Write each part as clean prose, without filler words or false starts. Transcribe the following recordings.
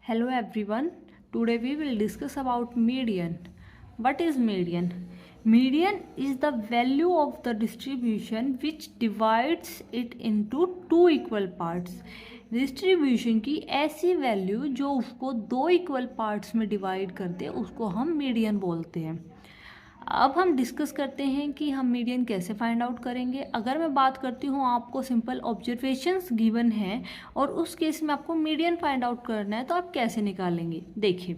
Hello everyone. Today we will discuss about median. What is median? Median is the value of the distribution which divides it into two equal parts. Distribution की ऐसी value जो उसको दो equal parts में divide कर दे उसको हम median बोलते हैं। अब हम डिस्कस करते हैं कि हम मीडियन कैसे फाइंड आउट करेंगे। अगर मैं बात करती हूँ आपको सिंपल ऑब्जर्वेशंस गिवन है और उस केस में आपको मीडियन फाइंड आउट करना है तो आप कैसे निकालेंगे। देखिए,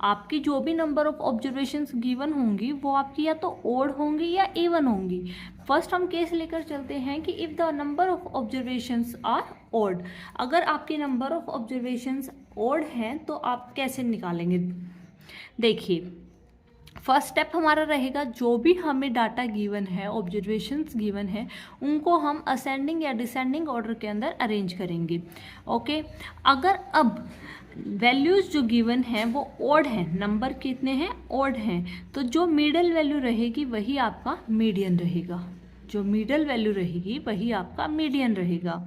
आपकी जो भी नंबर ऑफ ऑब्जर्वेशंस गिवन होंगी वो आपकी या तो ओड होंगी या इवन होंगी। फर्स्ट हम केस लेकर चलते हैं कि if the number of observations are odd, अगर आपकी नंबर ऑफ ऑब्जर्वेशंस ओड हैं तो आप कैसे निकालेंगे। देखिए, फर्स्ट स्टेप हमारा रहेगा जो भी हमें डाटा गिवन है, ऑब्जर्वेशंस गिवन है, उनको हम असेंडिंग या डिसेंडिंग ऑर्डर के अंदर अरेंज करेंगे। ओके, अगर अब वैल्यूज़ जो गिवन हैं वो ओड हैं, नंबर कितने हैं, ओड हैं, तो जो मिडल वैल्यू रहेगी वही आपका मीडियन रहेगा। जो मिडल वैल्यू रहेगी वही आपका मीडियन रहेगा।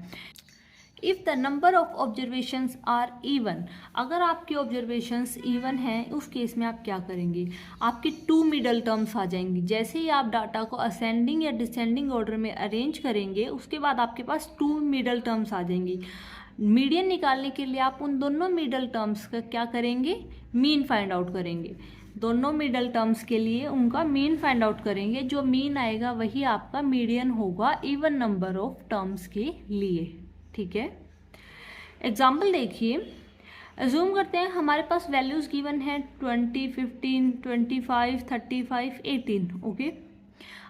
If the number of observations are even, अगर आपकी ऑब्जर्वेशंस इवन हैं उस केस में आप क्या करेंगे, आपकी टू मिडल टर्म्स आ जाएंगी। जैसे ही आप डाटा को असेंडिंग या डिसेंडिंग ऑर्डर में अरेंज करेंगे उसके बाद आपके पास टू मिडल टर्म्स आ जाएंगी। मीडियन निकालने के लिए आप उन दोनों मिडल टर्म्स का क्या करेंगे, मीन फाइंड आउट करेंगे। दोनों मिडल टर्म्स के लिए उनका मीन फाइंड आउट करेंगे। जो मीन आएगा वही आपका मीडियन होगा इवन नंबर ऑफ टर्म्स के लिए। ठीक है, एग्जाम्पल देखिए, अज्यूम करते हैं हमारे पास वैल्यूज़ गिवन है 20, 15, 25, 35, 18। ओके,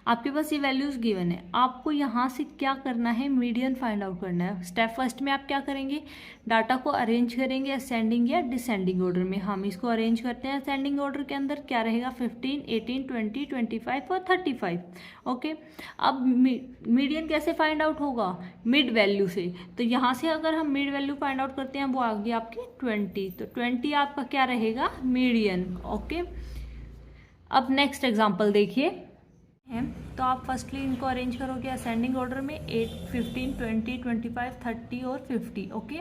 आपके पास ये वैल्यूज़ गिवन है। आपको यहाँ से क्या करना है, मीडियन फाइंड आउट करना है। स्टेप फर्स्ट में आप क्या करेंगे, डाटा को अरेंज करेंगे असेंडिंग या डिसेंडिंग ऑर्डर में। हम इसको अरेंज करते हैं असेंडिंग ऑर्डर के अंदर। क्या रहेगा, 15, 18, 20, 25 और 35। ओके, अब मीडियन कैसे फाइंड आउट होगा, मिड वैल्यू से। तो यहाँ से अगर हम मिड वैल्यू फाइंड आउट करते हैं वो आ गई आपकी 20, तो 20 आपका क्या रहेगा, मीडियन। ओके, अब नेक्स्ट एग्जाम्पल देखिए है, तो आप फर्स्टली इनको अरेंज करोगे असेंडिंग ऑर्डर में 8, 15, 20, 25, 30 और 50। ओके,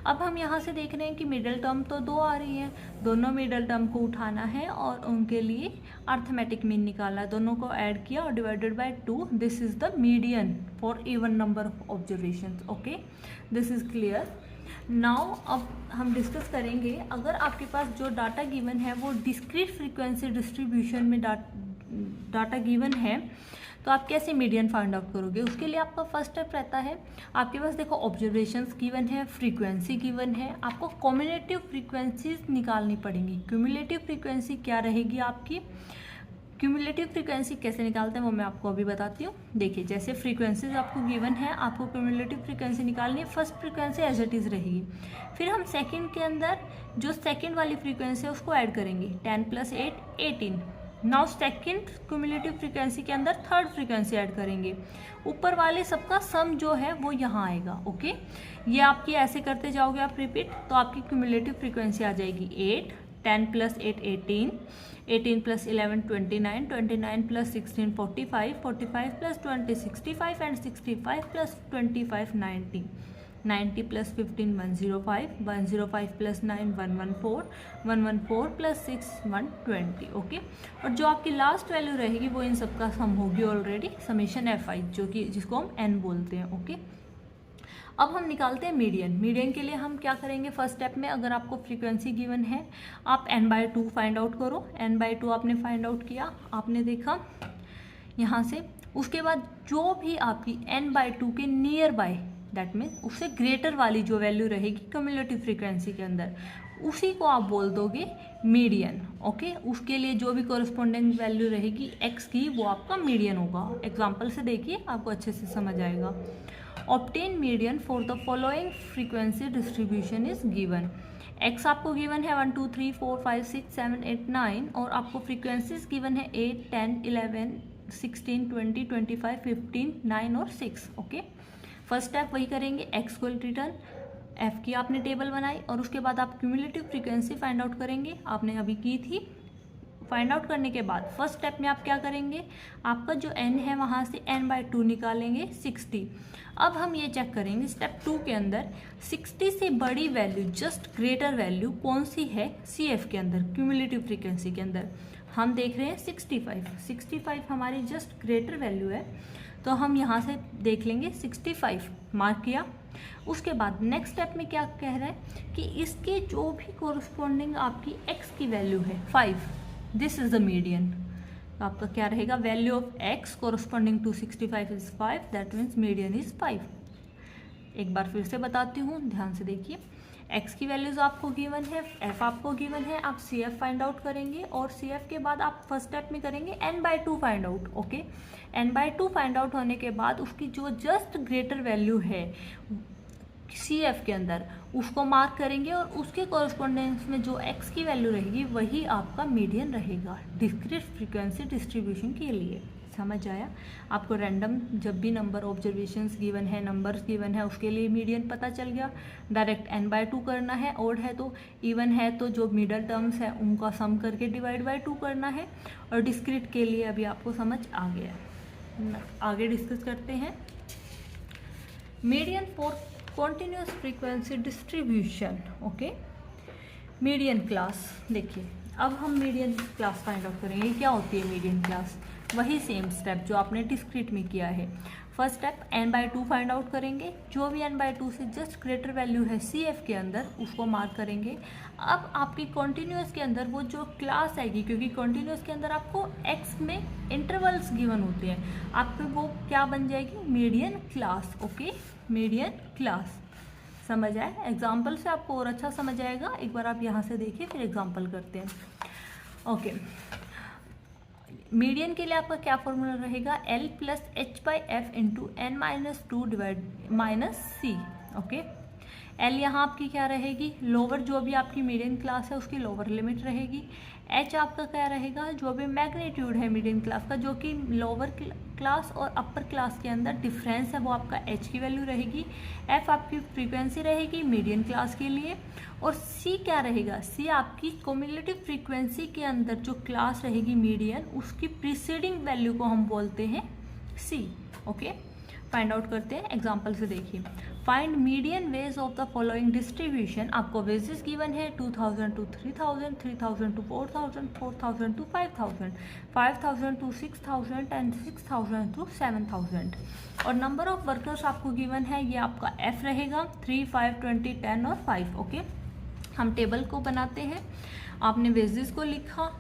अब हम यहाँ से देख रहे हैं कि मिडल टर्म तो दो आ रही है, दोनों मिडल टर्म को उठाना है और उनके लिए अर्थमेटिक मीन निकालना है। दोनों को ऐड किया और divided by 2, this is the median for even number of observations. Okay, this is clear. Now अब हम डिस्कस करेंगे, अगर आपके पास जो डाटा गिवन है वो डिस्क्रीट फ्रीक्वेंसी डिस्ट्रीब्यूशन में डाटा गिवन है तो आप कैसे मीडियन फाइंड आउट करोगे। उसके लिए आपका फर्स्ट स्टेप रहता है, आपके पास देखो ऑब्जर्वेशंस गिवन है, फ्रीक्वेंसी गिवन है, आपको कम्युलेटिव फ्रीक्वेंसीज निकालनी पड़ेंगी। क्यूमुलेटिव फ्रीक्वेंसी क्या रहेगी आपकी, क्यूमुलेटिव फ्रीक्वेंसी कैसे निकालते हैं वो मैं आपको अभी बताती हूँ। देखिए, जैसे फ्रीक्वेंसीज आपको गिवन है, आपको क्यूमुलेटिव फ्रीक्वेंसी निकालनी है। First frequency as it is रहेगी, फिर हम सेकंड के अंदर जो सेकंड वाली फ्रीक्वेंसी है उसको ऐड करेंगे, 10 + 8, 18। नाउ सेकंड क्यूमुलेटिव फ्रीक्वेंसी के अंदर थर्ड फ्रीक्वेंसी ऐड करेंगे, ऊपर वाले सबका सम जो है वो यहाँ आएगा। ओके, ये आपकी ऐसे करते जाओगे आप रिपीट, तो आपकी क्यूमुलेटिव फ्रीक्वेंसी आ जाएगी 8, 10 + 8, 18, 18 + 11, 29, 29 + 16, 45, 45 + 20, 65 एंड 65 + 25, 90, 90 + 15, 105, 105 + 9, 114, 114 + 6, 120। ओके, और जो आपकी लास्ट वैल्यू रहेगी वो इन सबका सम होगी ऑलरेडी, समेशन fi, जो कि जिसको हम n बोलते हैं। ओके, अब हम निकालते हैं मीडियन। मीडियन के लिए हम क्या करेंगे, फर्स्ट स्टेप में अगर आपको फ्रीक्वेंसी गिवन है आप n/2 फाइंड आउट करो। n/2 आपने फाइंड आउट किया, आपने देखा यहाँ से, उसके बाद जो भी आपकी n/2 के नियर बाय, दैट मीन्स उससे ग्रेटर वाली जो वैल्यू रहेगी क्यूमुलेटिव फ्रीक्वेंसी के अंदर, उसी को आप बोल दोगे मीडियन। ओके, उसके लिए जो भी कोरिस्पोंडिंग वैल्यू रहेगी x की वो आपका मीडियन होगा। एग्जांपल से देखिए, आपको अच्छे से समझ आएगा। Obtain median for the following frequency distribution is given. x आपको गिवन है 1, 2, 3, 4, 5, 6, 7, 8, 9 और आपको फ्रीक्वेंसीज गिवन है 8, 10, 11, 16, 20, 25, 15, 9 और 6। ओके, फर्स्ट स्टेप वही करेंगे, x को रिटर्न, f की आपने टेबल बनाई और उसके बाद आप क्यूमुलेटिव फ्रीक्वेंसी फाइंड आउट करेंगे, आपने अभी की थी फाइंड आउट करने के बाद फर्स्ट स्टेप में आप क्या करेंगे, आपका जो n है वहाँ से n/2 निकालेंगे 60। अब हम ये चेक करेंगे स्टेप 2 के अंदर 60 से बड़ी वैल्यू जस्ट ग्रेटर वैल्यू कौन सी है CF के अंदर, क्यूमुलेटिव फ्रीक्वेंसी के अंदर। हम देख रहे हैं 65 हमारी जस्ट ग्रेटर वैल्यू है, तो हम यहाँ से देख लेंगे 65 मार्क किया। उसके बाद नेक्स्ट स्टेप में क्या कह रहा है कि इसके जो भी कोरस्पॉन्डिंग आपकी x की वैल्यू है 5, दिस इज द मीडियन। तो आपका क्या रहेगा, value of x corresponding to 65 is 5, that means median is 5। एक बार फिर से बताती हूँ, ध्यान से देखिए। x की वैल्यूज आपको गिवन है, f आपको गिवन है, आप CF फाइंड आउट करेंगे और CF के बाद आप फर्स्ट स्टेप में करेंगे n/2 find out. Okay, n/2 find out होने के बाद उसकी जो जस्ट ग्रेटर वैल्यू है CF के अंदर उसको मार्क करेंगे और उसके कॉरस्पॉन्डेंस में जो x की वैल्यू रहेगी वही आपका मीडियन रहेगा डिस्क्रीट फ्रीक्वेंसी डिस्ट्रीब्यूशन के लिए। समझ आया? आपको रैंडम जब भी नंबर ऑब्जर्वेशंस गिवन है, नंबर्स गिवन है, उसके लिए मीडियन पता चल गया। डायरेक्ट n/2 करना है, ऑड है तो, इवन है तो जो मिडल टर्म्स है उनका सम करके डिवाइड बाय 2 करना है। और डिस्क्रीट के लिए अभी आपको समझ आ गया। आगे डिस्कस करते हैं median for continuous frequency distribution. Okay, median class देखिए, अब हम मीडियन क्लास फाइंड आउट करेंगे। क्या होती है मीडियन क्लास? वही सेम स्टेप जो आपने डिस्क्रीट में किया है। First step n/2 find out करेंगे, जो भी n/2 से जस्ट ग्रेटर वैल्यू है CF के अंदर उसको मार्क करेंगे। अब आपकी कॉन्टिन्यूस के अंदर वो जो क्लास आएगी, क्योंकि कॉन्टिन्यूस के अंदर आपको x में इंटरवल्स गिवन होते हैं, आपको वो क्या बन जाएगी, median class. Okay, median class. समझ आए? एग्जाम्पल से आपको और अच्छा समझ आएगा। एक बार आप यहाँ से देखिए, फिर एग्जाम्पल करते हैं। ओके, मीडियन के लिए आपका क्या फॉर्मूला रहेगा, L + h/f × n-2 divide -c। Okay, L यहाँ आपकी क्या रहेगी, लोअर जो भी आपकी मीडियन क्लास है उसकी लोअर लिमिट रहेगी। H आपका क्या रहेगा, जो भी मैग्नीट्यूड है मीडियन क्लास का, जो कि लोअर क्लास और अपर क्लास के अंदर डिफरेंस है, वो आपका H की वैल्यू रहेगी। F आपकी फ्रीक्वेंसी रहेगी मीडियन क्लास के लिए। और C क्या रहेगा, C आपकी क्यूमुलेटिव फ्रीक्वेंसी के अंदर जो क्लास रहेगी मीडियन, उसकी प्रीसीडिंग वैल्यू को हम बोलते हैं C। ओके, फाइंड आउट करते हैं, एग्जाम्पल से देखिए। Find median ways of the following distribution. आपको वेजेस गिवन है 2000 to 3000, 3000 to 4000, 4000 to 5000, 5000 to 6000 and 6000 to 7000। और नंबर ऑफ वर्कर्स आपको गिवन है, ये आपका F रहेगा, 3, 5, 20, 10 और 5। ओके, हम टेबल को बनाते हैं। आपने वेजेस को लिखा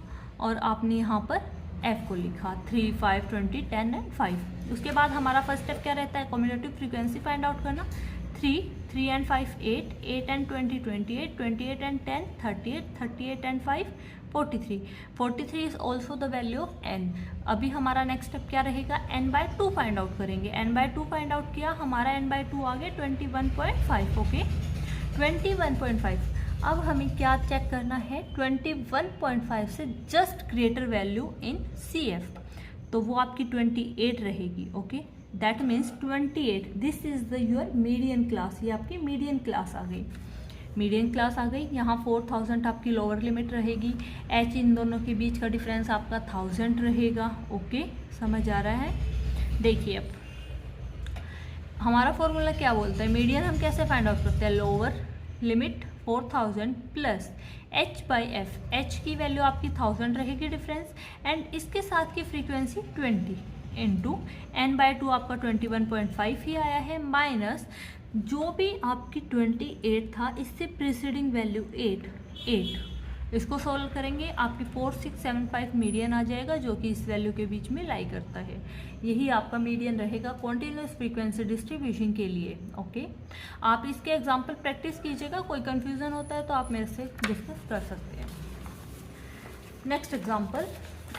और आपने यहाँ पर F को लिखा, 3, 5, 20, 10 एंड 5। उसके बाद हमारा फर्स्ट स्टेप क्या रहता है, कम्युलेटिव फ्रीक्वेंसी फाइंड आउट करना। 3 and 5 8, 8 and 20 28, 28 and 10 38, 38 and 5 43, 43 is also the value of n। अभी हमारा नेक्स्ट स्टेप क्या रहेगा, n/2 फाइंड आउट करेंगे। n/2 फाइंड आउट किया, हमारा n/2 आ गया 21.5। ओके, 21.5। अब हमें क्या चेक करना है, 21.5 से just greater value in CF, तो वो आपकी 28 रहेगी। Okay, that means 28, this is the your median class. ये आपकी मीडियन क्लास आ गई, मीडियन क्लास आ गई। यहाँ 4000 आपकी लोअर लिमिट रहेगी। H इन दोनों के बीच का डिफरेंस आपका 1000 रहेगा। ओके, समझ आ रहा है? देखिए अब हमारा फॉर्मूला क्या बोलता है, मीडियन हम कैसे फाइंड आउट करते हैं, lower limit 4000 plus h/f, h की वैल्यू आपकी 1000 रहेगी डिफरेंस, एंड इसके साथ की फ्रीक्वेंसी 20 इंटू n/2 आपका 21.5 ही आया है, माइनस जो भी आपकी 28 था, इससे प्रीसीडिंग वैल्यू 8। इसको सॉल्व करेंगे, आपकी 4675 मीडियन आ जाएगा, जो कि इस वैल्यू के बीच में लाई करता है। यही आपका मीडियन रहेगा कॉन्टिन्यूस फ्रीक्वेंसी डिस्ट्रीब्यूशन के लिए। ओके, आप इसके एग्जाम्पल प्रैक्टिस कीजिएगा, कोई कंफ्यूजन होता है तो आप मेरे से डिस्कस कर सकते हैं। Next example,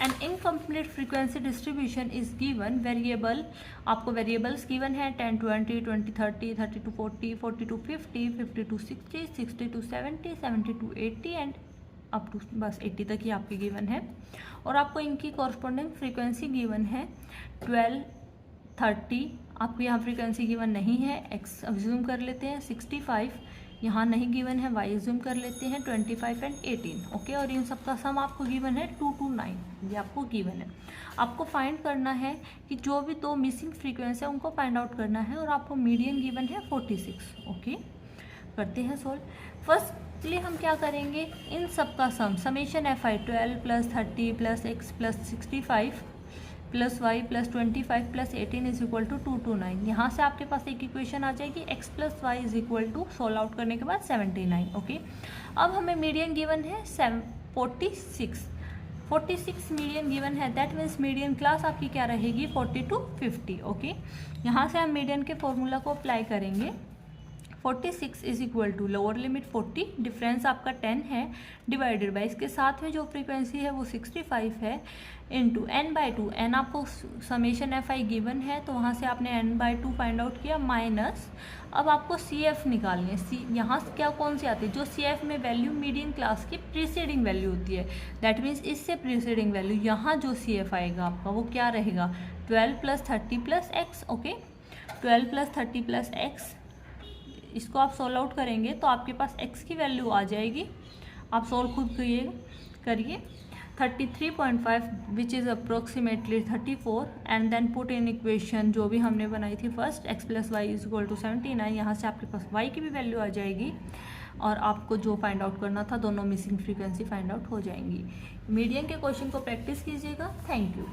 N incomplete frequency distribution is given, variable आपको वेरिएबल्स गिवन है 10 20 20 30 30 to 40 40 to 50 50 to 60 60 to 70 70 to 80 and up to बस 80 तक ही आपकी गिवन है। और आपको इनकी कॉरस्पॉन्डिंग फ्रीक्वेंसी गिवन है 12 30, आपको यहाँ फ्रीक्वेंसी गिवन नहीं है, एक्स अज्यूम कर लेते हैं, 65 यहाँ नहीं गिवन है, y एज्यूम कर लेते हैं 25 एंड 18, ओके। और इन सब का सम आपको गिवन है 2 to 9, ये आपको गिवन है। आपको फाइंड करना है कि जो भी दो मिसिंग फ्रीक्वेंसी है उनको फाइंड आउट करना है, और आपको मीडियन गिवन है 46, ओके। करते हैं सोल्व। फर्स्टली हम क्या करेंगे, इन सब का सम summation F I 12 + 30 + x + 65 + y + 25 + 18 is equal to 2 to 9। यहाँ से आपके पास एक इक्वेशन आ जाएगी, x + y is equal to, solve out करने के बाद 79, ओके। अब हमें मीडियन गिवन है 46 मीडियन गिवन है, दैट मीन्स मीडियन क्लास आपकी क्या रहेगी 40 to 50, ओके। यहाँ से हम मीडियन के फॉर्मूला को अप्लाई करेंगे। 46 is equal to lower limit 40, difference आपका 10 है, डिवाइडेड बाई इसके साथ में जो फ्रीक्वेंसी है वो 65 है, इंटू n/2। n आपको समेशन एफ आई गिवन है तो वहाँ से आपने n/2 फाइंड आउट किया, माइनस अब आपको सी एफ निकालनी है। सी यहाँ से क्या कौन सी आती है, जो सी एफ में वैल्यू मीडियन क्लास की प्रीसीडिंग वैल्यू होती है, दैट मीन्स इससे प्रीसीडिंग वैल्यू, यहाँ जो सी एफ आएगा आपका वो क्या रहेगा 12 + 30 + x, ओके। 12 + 30 + x, इसको आप सोल्व आउट करेंगे तो आपके पास x की वैल्यू आ जाएगी, आप सोल्व खुद करिए 33.5 which is approximately 34, and then put in equation जो भी हमने बनाई थी first, x + y is equal to 79। यहाँ से आपके पास y की भी वैल्यू आ जाएगी, और आपको जो फाइंड आउट करना था दोनों मिसिंग फ्रीक्वेंसी फाइंड आउट हो जाएंगी। मीडियन के क्वेश्चन को प्रैक्टिस कीजिएगा। Thank you.